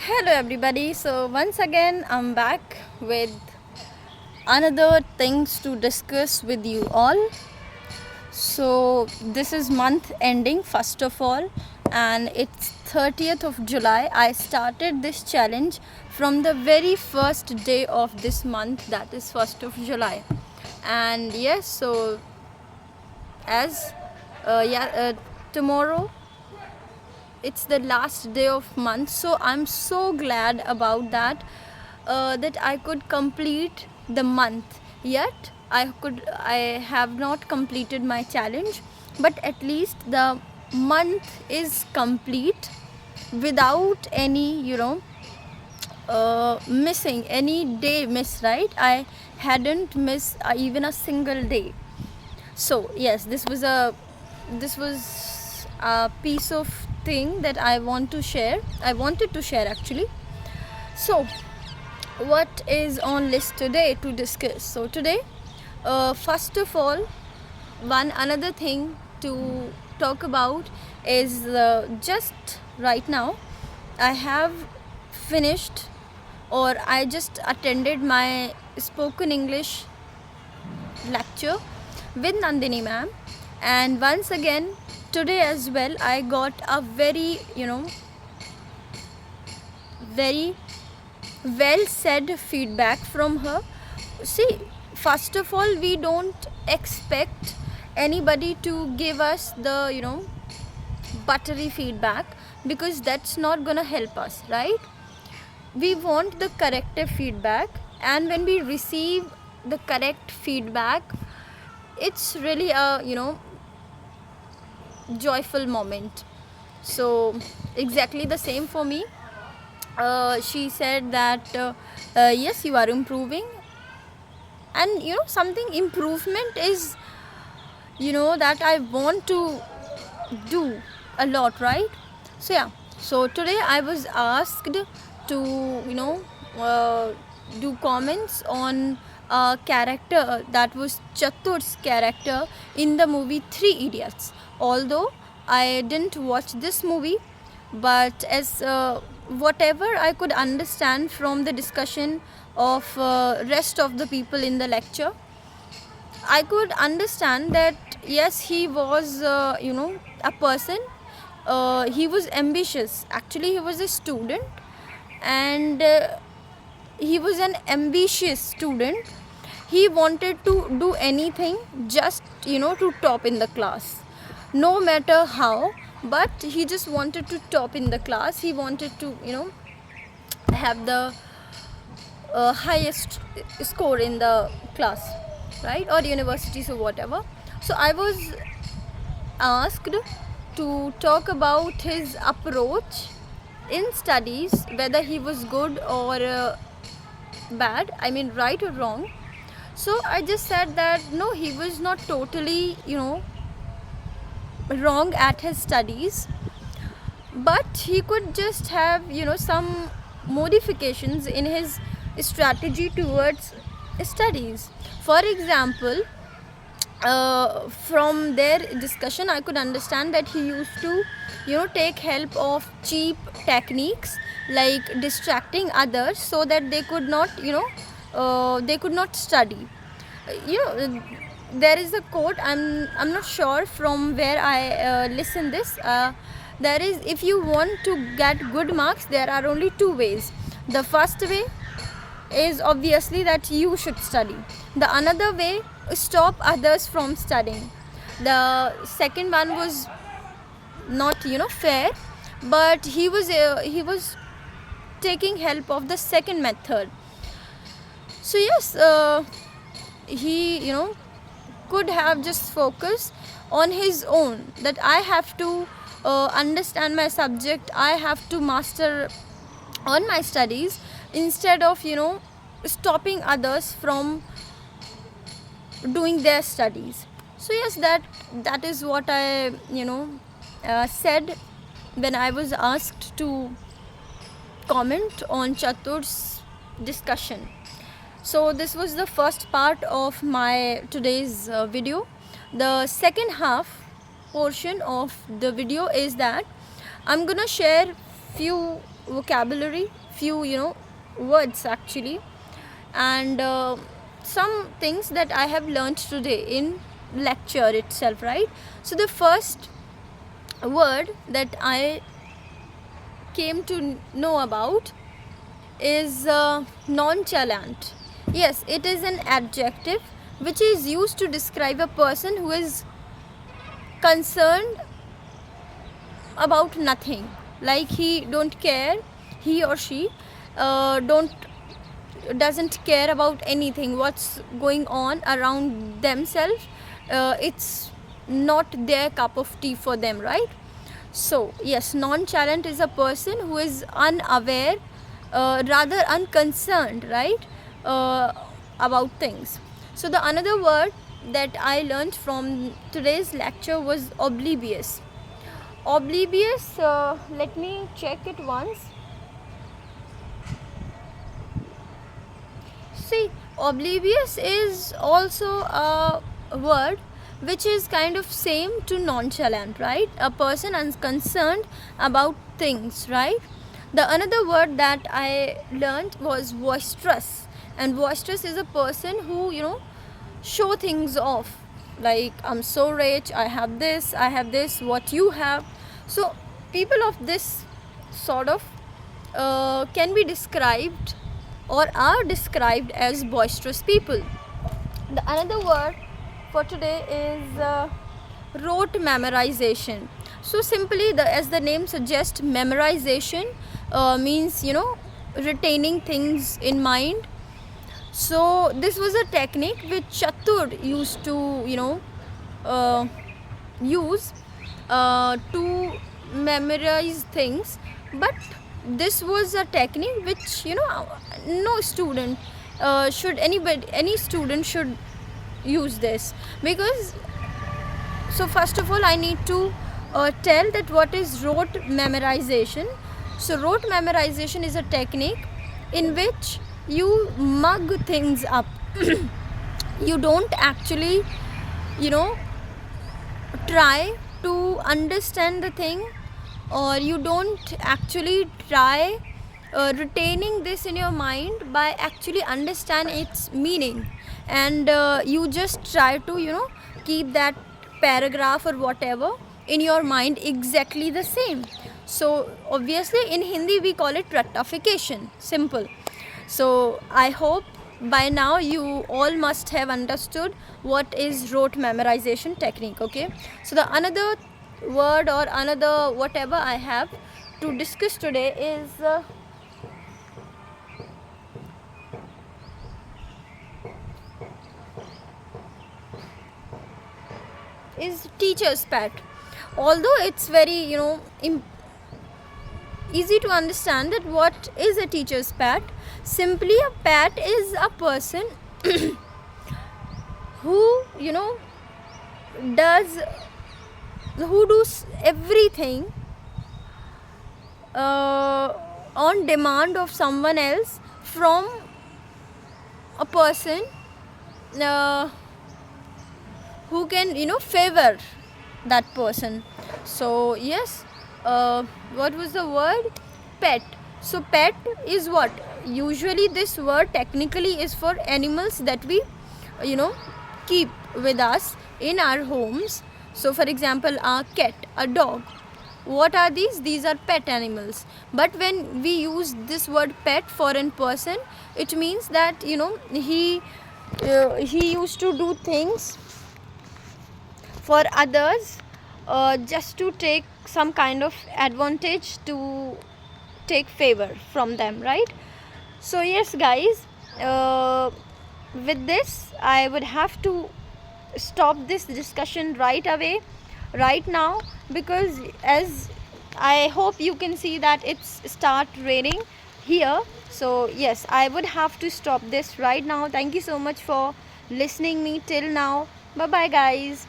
Hello everybody. So once again I'm back with another things to discuss with you all. So this is month ending first of all, and it's 30th of July. I started this challenge from the very first day of this month, that is 1st of July. And yes, so as tomorrow it's the last day of month, so I'm so glad about that, that I could complete the month. Yet I have not completed my challenge, but at least the month is complete without any missing any day miss, right? I hadn't missed even a single day. So yes, this was a piece of thing that I wanted to share actually. So what is on list today to discuss? So today, first of all, one another thing to talk about is, just right now I have finished, or I just attended my spoken English lecture with Nandini ma'am, and once again today as well I got a very very well said feedback from her. See, first of all, we don't expect anybody to give us the buttery feedback, because that's not gonna help us, right? We want the corrective feedback, and when we receive the correct feedback, it's really a joyful moment. So exactly the same for me. She said that yes, you are improving, and something improvement is that I want to do a lot, right? So yeah, so today I was asked to uh, do comments on a character, that was Chatur's character in the movie Three Idiots. Although I didn't watch this movie, but as whatever I could understand from the discussion of rest of the people in the lecture, I could understand that yes, he was a person. He was ambitious. Actually, he was a student, and he was an ambitious student. He wanted to do anything just to top in the class, no matter how. But he just wanted to top in the class. He wanted to have the highest score in the class, right, or universities or whatever. So I was asked to talk about his approach in studies, whether he was good or bad, I mean right or wrong. So I just said that no, he was not totally wrong at his studies, but he could just have some modifications in his strategy towards studies. For example, from their discussion I could understand that he used to take help of cheap techniques, like distracting others so that they could not they could not study. you know there is a quote, I'm not sure from where I listened this. There is, if you want to get good marks, there are only two ways. The first way is obviously that you should study. The another way is stop others from studying. The second one was not fair, but he was taking help of the second method. So yes, he could have just focused on his own, that I have to understand my subject, I have to master on my studies, instead of stopping others from doing their studies. So yes, that is what I said when I was asked to comment on Chatur's discussion. So this was the first part of my today's video. The second half portion of the video is that I'm gonna share few vocabulary, few words actually, and some things that I have learned today in lecture itself, right? So the first word that I came to know about is nonchalant. Yes, it is an adjective which is used to describe a person who is concerned about nothing, like he don't care, he or she don't doesn't care about anything what's going on around themselves. It's not their cup of tea for them, right? So yes, nonchalant is a person who is unaware, rather unconcerned, right, about things. So the another word that I learned from today's lecture was oblivious. Oblivious, let me check it once. See, oblivious is also a word which is kind of same to nonchalant, right? A person unconcerned about things, right? The another word that I learned was boisterous, and boisterous is a person who show things off, like I'm so rich, I have this, what you have. So people of this sort of can be described or are described as boisterous people. The another word for today is rote memorization. So simply, as the name suggests, memorization means retaining things in mind. So this was a technique which Chatur used to uh, use to memorize things, but this was a technique which no student any student should use this, because so first of all I need to tell that what is rote memorization. So rote memorization is a technique in which you mug things up. You don't actually try to understand the thing, or you don't actually try retaining this in your mind by actually understand its meaning, and you just try to keep that paragraph or whatever in your mind exactly the same. So obviously in Hindi we call it rectification, simple. So I hope by now you all must have understood what is rote memorization technique. Okay, so the another word or another whatever I have to discuss today is teacher's pet. Although it's very easy to understand that what is a teacher's pet. Simply a pet is a person who does who does everything on demand of someone else from a person who can favor that person. So yes, what was the word? Pet. So pet is what? Usually this word technically is for animals that we keep with us in our homes. So for example, a cat, a dog, what are these are pet animals. But when we use this word pet for a person, it means that he used to do things for others just to take some kind of advantage, to take favor from them, right? So yes guys, with this I would have to stop this discussion right away, right now, because as I hope you can see that it's start raining here. So yes, I would have to stop this right now. Thank you so much for listening me till now. Bye bye guys.